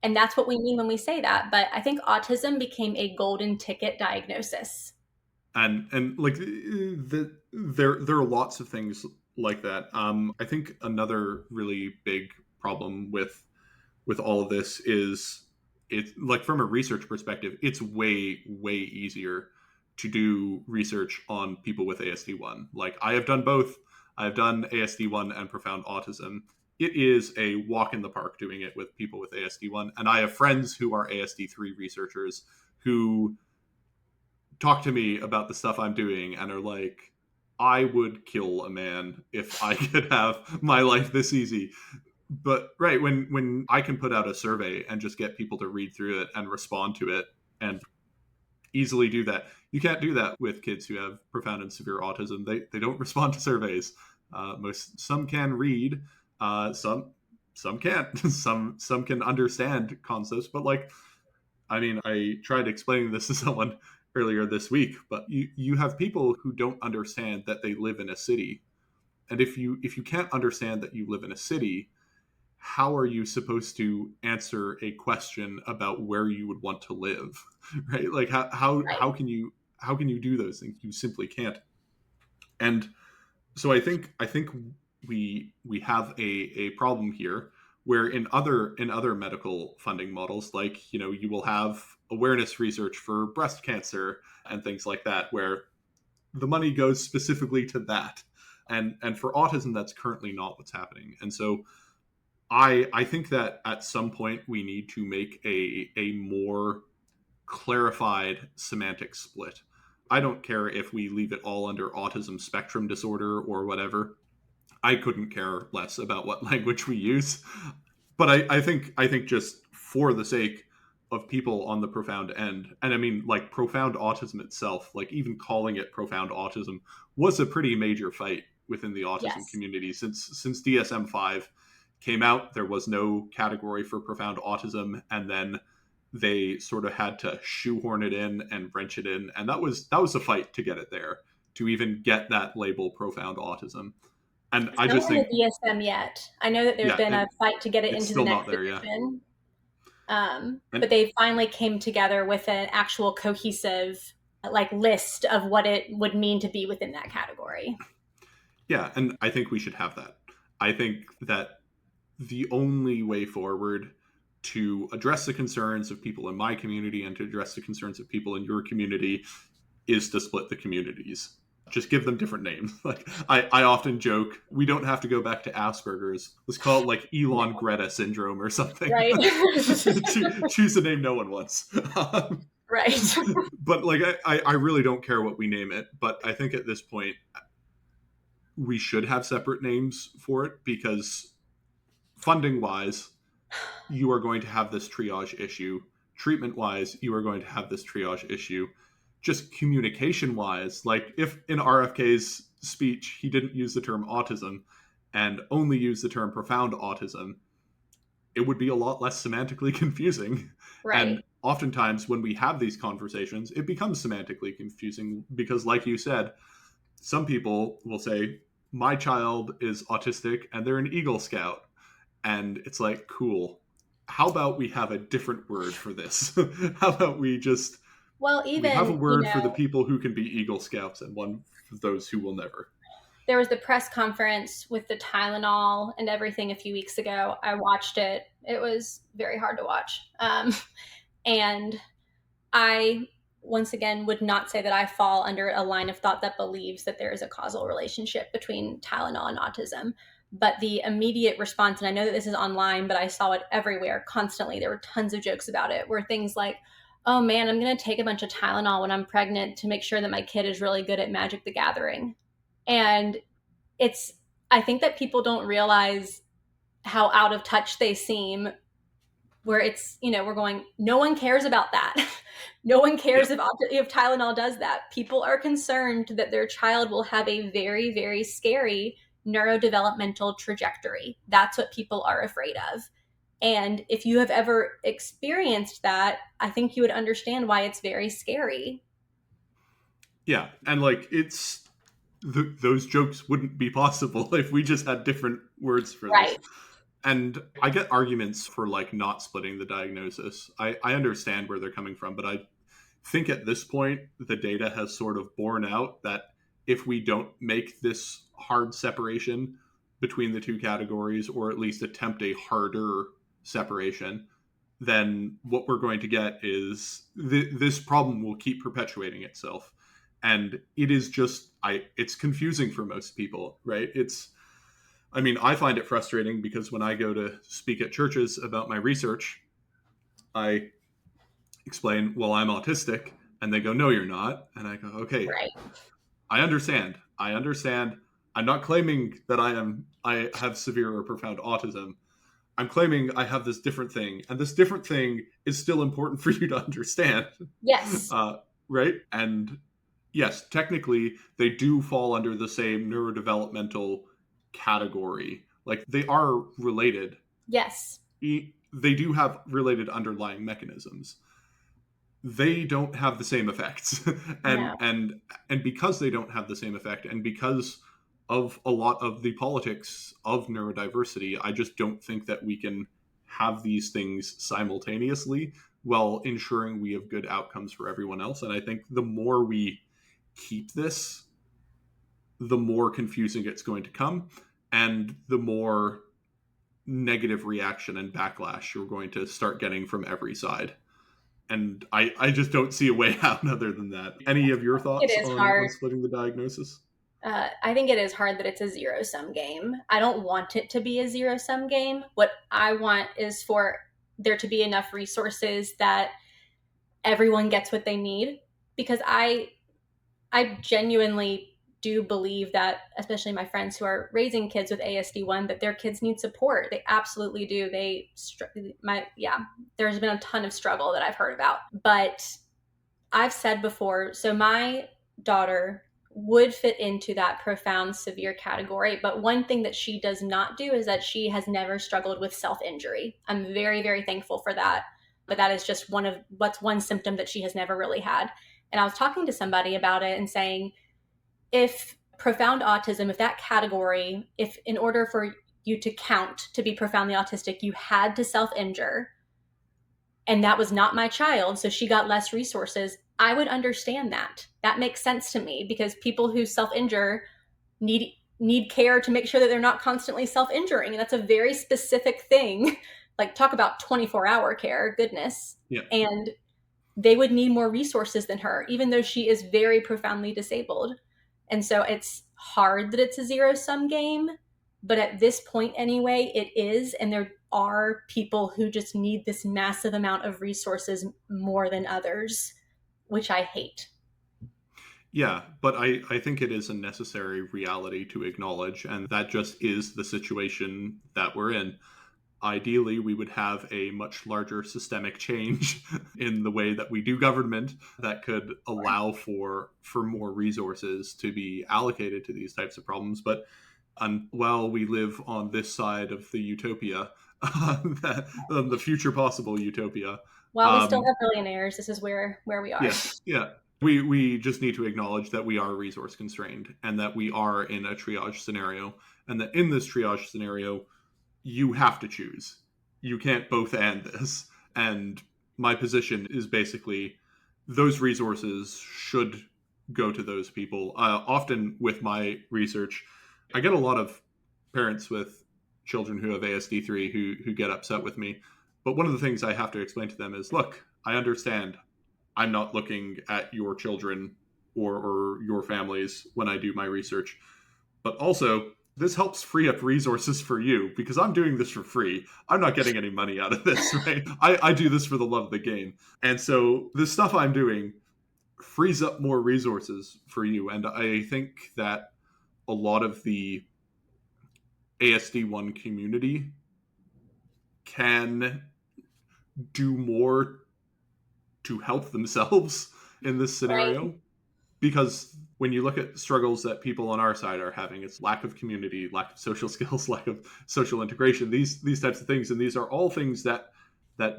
And that's what we mean when we say that. But I think autism became a golden ticket diagnosis. And like there are lots of things like that. I think another really big problem with all of this is, it's like, from a research perspective, it's way easier to do research on people with ASD1. Like, I have done both. I've done ASD1 and profound autism. It is a walk in the park doing it with people with ASD1. And I have friends who are ASD3 researchers who talk to me about the stuff I'm doing and are like, I would kill a man if I could have my life this easy. But right, when I can put out a survey and just get people to read through it and respond to it and easily do that, you can't do that with kids who have profound and severe autism. They don't respond to surveys. Some can read, some can't. Some can understand concepts, but like, I mean, I tried explaining this to someone earlier this week, but you have people who don't understand that they live in a city. And if you can't understand that you live in a city, how are you supposed to answer a question about where you would want to live? Right? Like, Right. how can you do those things? You simply can't. And So I think we have a problem here where in other medical funding models, like, you will have awareness research for breast cancer and things like that, where the money goes specifically to that. And for autism, that's currently not what's happening. And so I think that at some point we need to make a more clarified semantic split. I don't care if we leave it all under autism spectrum disorder or whatever. I couldn't care less about what language we use. But I think just for the sake of people on the profound end, and I mean, like, profound autism itself, like, even calling it profound autism was a pretty major fight within the autism Yes. community. Since DSM-5 came out, there was no category for profound autism, and then they sort of had to shoehorn it in and wrench it in, and that was a fight to get it there, to even get that label profound autism. And It's I not just on the think, DSM yet. I know that there's yeah, been a fight to get it it's into the still not next there, yeah. edition. But And they finally came together with an actual cohesive like list of what it would mean to be within that category. yeah, and I think we should have that. I think that the only way forward to address the concerns of people in my community and to address the concerns of people in your community is to split the communities. Just give them different names. Like, I often joke, we don't have to go back to Asperger's. Let's call it like Elon No. Greta syndrome or something. Right. Choose a name no one wants. Right. But like, I really don't care what we name it. But I think at this point we should have separate names for it, because funding wise, you are going to have this triage issue. Treatment wise, you are going to have this triage issue. Just communication wise, like, if in RFK's speech he didn't use the term autism and only used the term profound autism, it would be a lot less semantically confusing. And Right. oftentimes when we have these conversations, it becomes semantically confusing because, like you said, some people will say, my child is autistic and they're an Eagle Scout. And it's like, cool. How about we have a different word for this? How about Well, we have a even, word for the people who can be Eagle Scouts and one for those who will never. there was the press conference with the Tylenol and everything a few weeks ago. I watched it. It was very hard to watch. And I, once again, would not say that I fall under a line of thought that believes that there is a causal relationship between Tylenol and autism. But the immediate response, and I know that this is online, but I saw it everywhere constantly. There were tons of jokes about it, were things like, oh man, I'm going to take a bunch of Tylenol when I'm pregnant to make sure that my kid is really good at Magic the Gathering. And it's, I think that people don't realize how out of touch they seem, where it's, we're going, no one cares about that. No one Yeah. cares if Tylenol does that. People are concerned that their child will have a very, very scary neurodevelopmental trajectory. That's what people are afraid of. And if you have ever experienced that, I think you would understand why it's very scary. Yeah. And like, those jokes wouldn't be possible if we just had different words for this. Right. And I get arguments for like not splitting the diagnosis. I understand where they're coming from, but I think at this point, the data has sort of borne out that if we don't make this hard separation between the two categories, or at least attempt a harder separation, then what we're going to get is this problem will keep perpetuating itself. And it is just, it's confusing for most people, right? I mean, I find it frustrating because when I go to speak at churches about my research, I explain, well, I'm autistic. And they go, no, you're not. And I go, okay, Right. I understand. I understand. I'm not claiming that I have severe or profound autism. I'm claiming I have this different thing. And this different thing is still important for you to understand. Yes. uh, right? And yes, technically, they do fall under the same neurodevelopmental category. Like, they are related. Yes. They do have related underlying mechanisms. They don't have the same effects. and No. and and because they don't have the same effect, and because of a lot of the politics of neurodiversity, I just don't think that we can have these things simultaneously while ensuring we have good outcomes for everyone else. And I think the more we keep this, the more confusing it's going to come, and the more negative reaction and backlash you're going to start getting from every side. And I just don't see a way out other than that. Any of your It thoughts is on hard. splitting the diagnosis? I think it is hard that it's a zero sum game. I don't want it to be a zero sum game. What I want is for there to be enough resources that everyone gets what they need, because I genuinely do believe that, especially my friends who are raising kids with ASD1, that their kids need support. They absolutely do. There's been a ton of struggle that I've heard about. But I've said before, so my daughter would fit into that profound severe category, but one thing that she does not do is that she has never struggled with self-injury. I'm very, very thankful for that. But that is just one symptom that she has never really had. And I was talking to somebody about it and saying, if profound autism, if that category, if in order for you to count to be profoundly autistic, you had to self injure, and that was not my child, so she got less resources, I would understand that. That makes sense to me, because people who self injure need care to make sure that they're not constantly self injuring. And that's a very specific thing. Like, talk about 24-hour care, goodness. Yeah. And they would need more resources than her, even though she is very profoundly disabled. And so it's hard that it's a zero sum game, but at this point anyway, it is. And there are people who just need this massive amount of resources more than others, which I hate. Yeah, but I think it is a necessary reality to acknowledge, and that just is the situation that we're in. Ideally, we would have a much larger systemic change in the way that we do government that could allow for more resources to be allocated to these types of problems. But while we live on this side of the utopia, the future possible utopia, While we still um, have billionaires, this is where we are. yeah, yeah. We just need to acknowledge that we are resource constrained and that we are in a triage scenario, and that in this triage scenario, you have to choose. You can't both and this. And my position is basically those resources should go to those people. Often with my research, I get a lot of parents with children who have ASD3 who get upset with me. But one of the things I have to explain to them is, look, I understand I'm not looking at your children or your families when I do my research. But also, this helps free up resources for you because I'm doing this for free. I'm not getting any money out of this, right? I do this for the love of the game. And so the stuff I'm doing frees up more resources for you. And I think that a lot of the ASD1 community can do more to help themselves in this Right. scenario, because when you look at struggles that people on our side are having, it's lack of community, lack of social skills, lack of social integration, these types of things. And these are all things that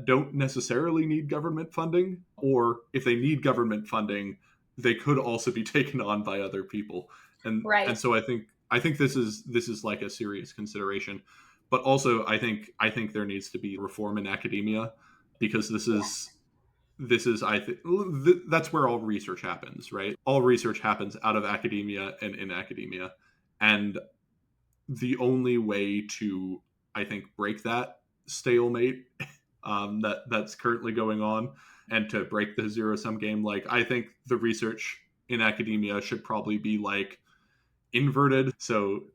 don't necessarily need government funding, or if they need government funding, they could also be taken on by other people. And Right. so I think this is like a serious consideration. But also I think there needs to be reform in academia, because this is I think that's where all research happens, right? All research happens out of academia and in academia. And the only way to, I think, break that stalemate that's currently going on, and to break the zero sum game, like, I think the research in academia should probably be like inverted. So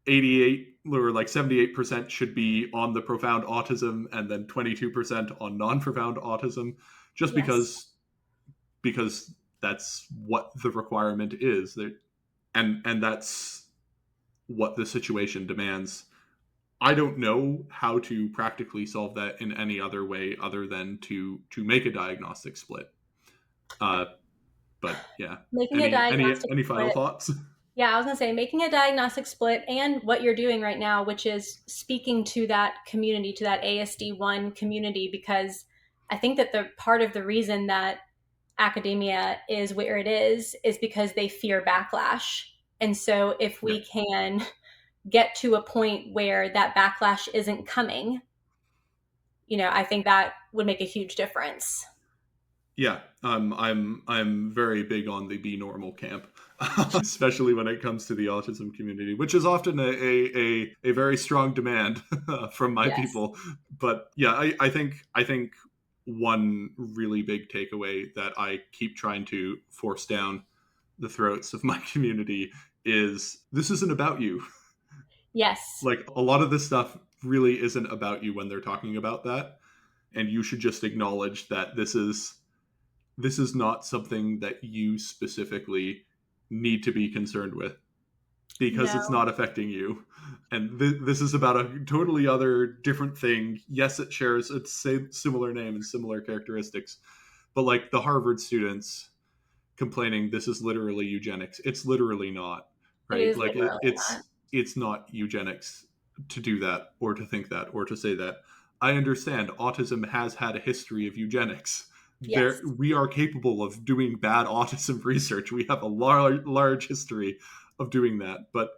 88 or like 78% should be on the profound autism, and then 22% on non-profound autism, just Yes. because that's what the requirement is. And that's what the situation demands. I don't know how to practically solve that in any other way other than to make a diagnostic split. Uh, but yeah, Making a any diagnostic any final split. thoughts? Yeah, I was going to say, making a diagnostic split, and what you're doing right now, which is speaking to that community, to that ASD1 community, because I think that the part of the reason that academia is where it is because they fear backlash. And so if Yeah. we can get to a point where that backlash isn't coming, I think that would make a huge difference. Yeah, I'm very big on the be normal camp. especially when it comes to the autism community, which is often a very strong demand from my Yes. people. But yeah, I think one really big takeaway that I keep trying to force down the throats of my community is this isn't about you. Yes. Like a lot of this stuff really isn't about you when they're talking about that, and you should just acknowledge that this is not something that you specifically need to be concerned with because it's No, not affecting you. And this is about a totally other different thing. Yes, it shares its same similar name and similar characteristics, but like the Harvard students complaining this is literally eugenics, it's literally not, it right? is Like literally not. it's not eugenics to do that or to think that or to say that. I understand autism has had a history of eugenics. There Yes. we are capable of doing bad autism research. We have a large history of doing that, but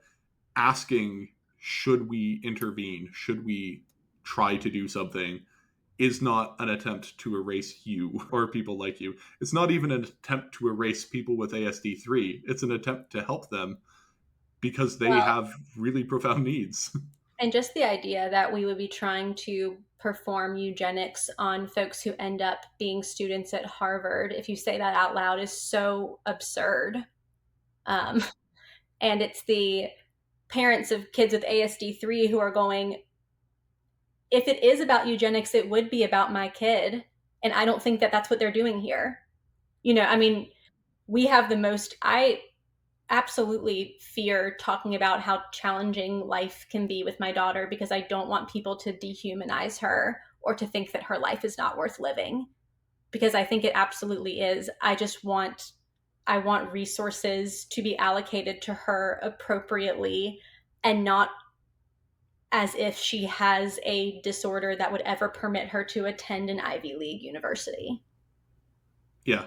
asking should we intervene, should we try to do something, is not an attempt to erase you or people like you. It's not even an attempt to erase people with ASD3. It's an attempt to help them because they Well, have really profound needs. and just the idea that we would be trying to perform eugenics on folks who end up being students at Harvard, if you say that out loud, is so absurd. Um, and it's the parents of kids with ASD3 who are going, if it is about eugenics, it would be about my kid. And I don't think that that's what they're doing here. I mean, we have the most, I absolutely fear talking about how challenging life can be with my daughter because I don't want people to dehumanize her or to think that her life is not worth living because I think it absolutely is. I want resources to be allocated to her appropriately and not as if she has a disorder that would ever permit her to attend an Ivy League university. Yeah.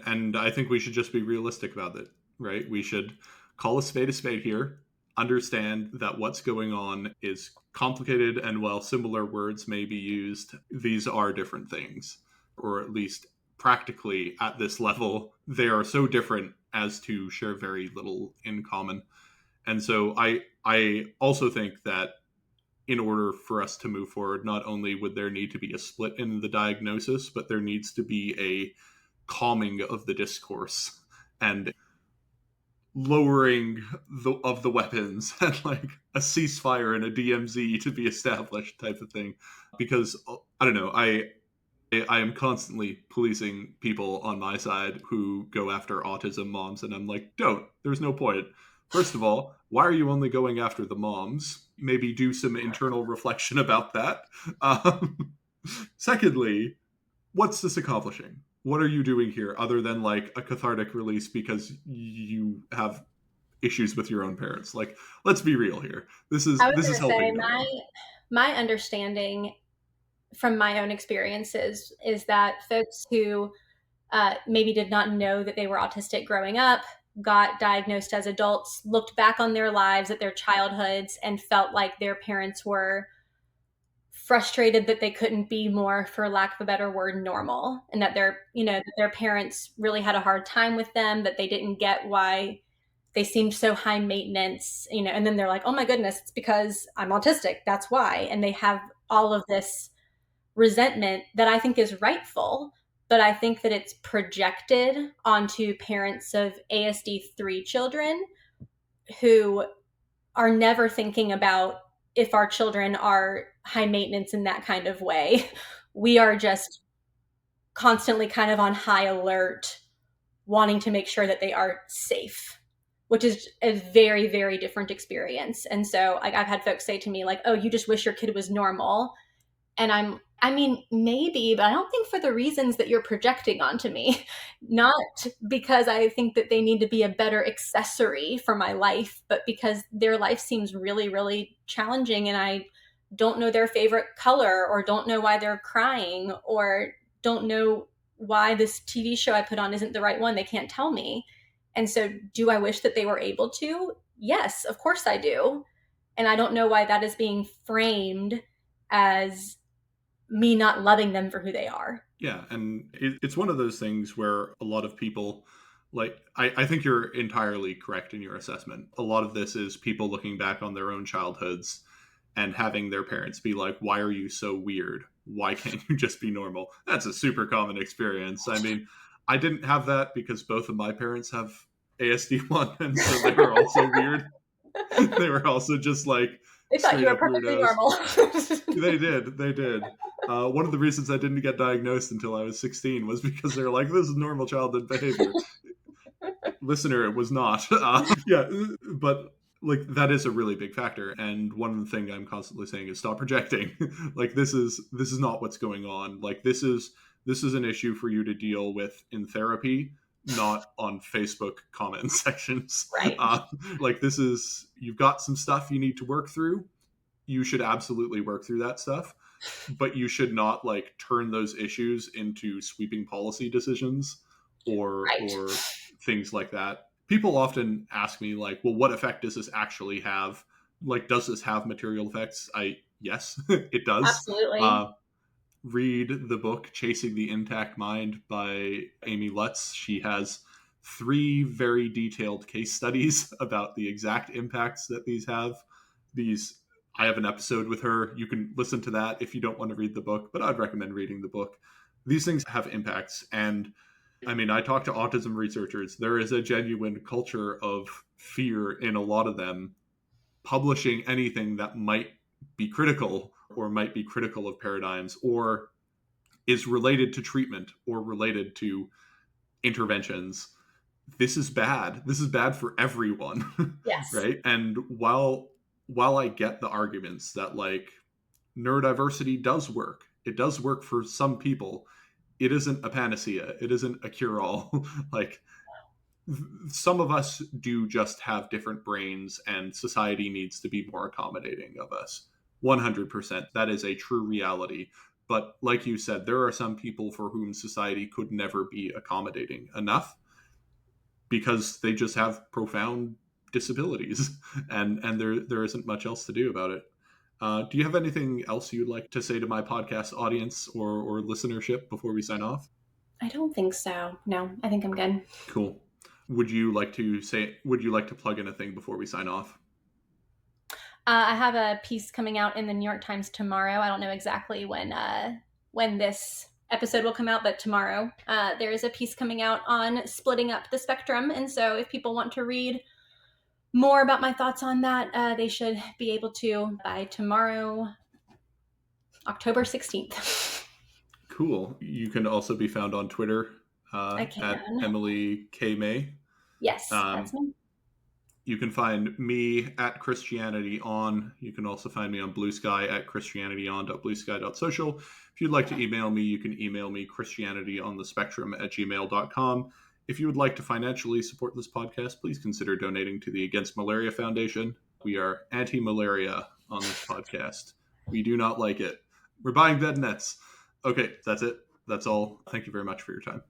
And I think we should just be realistic about it, right? We should call a spade here, understand that what's going on is complicated, and while similar words may be used, these are different things, or at least practically at this level, they are so different as to share very little in common. And so I also think that in order for us to move forward, not only would there need to be a split in the diagnosis, but there needs to be a calming of the discourse and lowering of the weapons and like a ceasefire and a DMZ to be established type of thing. Because I don't know, I am constantly policing people on my side who go after autism moms, and I'm like, don't. There's no point. First of all, why are you only going after the moms? Maybe do some internal reflection about that. Um, Secondly, what's this accomplishing? What are you doing here other than like a cathartic release because you have issues with your own parents? Like, let's be real here. This I is was this going is to say helping no one. my understanding from my own experiences is that folks who maybe did not know that they were autistic growing up, got diagnosed as adults, looked back on their lives at their childhoods, and felt like their parents were frustrated that they couldn't be more, for lack of a better word, normal, and that their parents really had a hard time with them, that they didn't get why they seemed so high maintenance, and then they're like, oh my goodness, it's because I'm autistic. That's why. And they have all of this resentment that I think is rightful, but I think that it's projected onto parents of ASD3 children who are never thinking about if our children are high maintenance in that kind of way. We are just constantly kind of on high alert, wanting to make sure that they are safe, which is a very, very different experience. And so, like, I've had folks say to me, like, oh, you just wish your kid was normal. And I mean, maybe, but I don't think for the reasons that you're projecting onto me. Not because I think that they need to be a better accessory for my life, but because their life seems really, really challenging and I don't know their favorite color or don't know why they're crying or don't know why this TV show I put on isn't the right one. They can't tell me. And so, do I wish that they were able to? Yes, of course I do. And I don't know why that is being framed as me not loving them for who they are. Yeah, and it's one of those things where a lot of people Like, I think you're entirely correct in your assessment. A lot of this is people looking back on their own childhoods and having their parents be like, why are you so weird? Why can't you just be normal? That's a super common experience. I mean, I didn't have that because both of my parents have ASD1, and so they were also weird. They were also just like They thought you straight were up perfectly weirdos. normal. They did. They did. One of the reasons I didn't get diagnosed until I was 16 was because they were like, this is normal childhood behavior. Listener, it was not. Yeah, but like that is a really big factor, and one of the things I'm constantly saying is stop projecting. Like this is not what's going on. Like this is an issue for you to deal with in therapy, not on Facebook comment sections. Right. uh, like this is, you've got some stuff you need to work through. You should absolutely work through that stuff, but you should not like turn those issues into sweeping policy decisions Right. or things like that. People often ask me like, well, what effect does this actually have? Like, does this have material effects? Yes, it does. Absolutely. uh, Read the book Chasing the Intact Mind by Amy Lutz. She has 3 very detailed case studies about the exact impacts that these have. These, I have an episode with her. You can listen to that if you don't want to read the book, but I'd recommend reading the book. These things have impacts. And I mean, I talk to autism researchers. There is a genuine culture of fear in a lot of them publishing anything that might be critical or might be critical of paradigms or is related to treatment or related to interventions. This is bad. This is bad for everyone. Yes. Right? And while I get the arguments that like neurodiversity does work, it does work for some people, it isn't a panacea, it isn't a cure-all. Like, some of us do just have different brains, and society needs to be more accommodating of us. 100%. That is a true reality. But like you said, there are some people for whom society could never be accommodating enough because they just have profound disabilities, and there isn't much else to do about it. Do you have anything else you'd like to say to my podcast audience or listenership before we sign off? I don't think so. No, I think I'm good. Cool. Would you like to plug in a thing before we sign off? I have a piece coming out in the New York Times tomorrow. I don't know exactly when this episode will come out, but tomorrow there is a piece coming out on splitting up the spectrum. And so if people want to read more about my thoughts on that, they should be able to by tomorrow, October 16th. Cool. You can also be found on Twitter I at can. Emily K. May. Yes, that's Um, me. you can find me at Christianity On. You can also find me on Blue Sky at christianityon.bluesky.social. If you'd like to email me, you can email me christianityonthespectrum@gmail.com. If you would like to financially support this podcast, please consider donating to the Against Malaria Foundation. We are anti-malaria on this podcast. We do not like it. We're buying bed nets. Okay, that's it. That's all. Thank you very much for your time.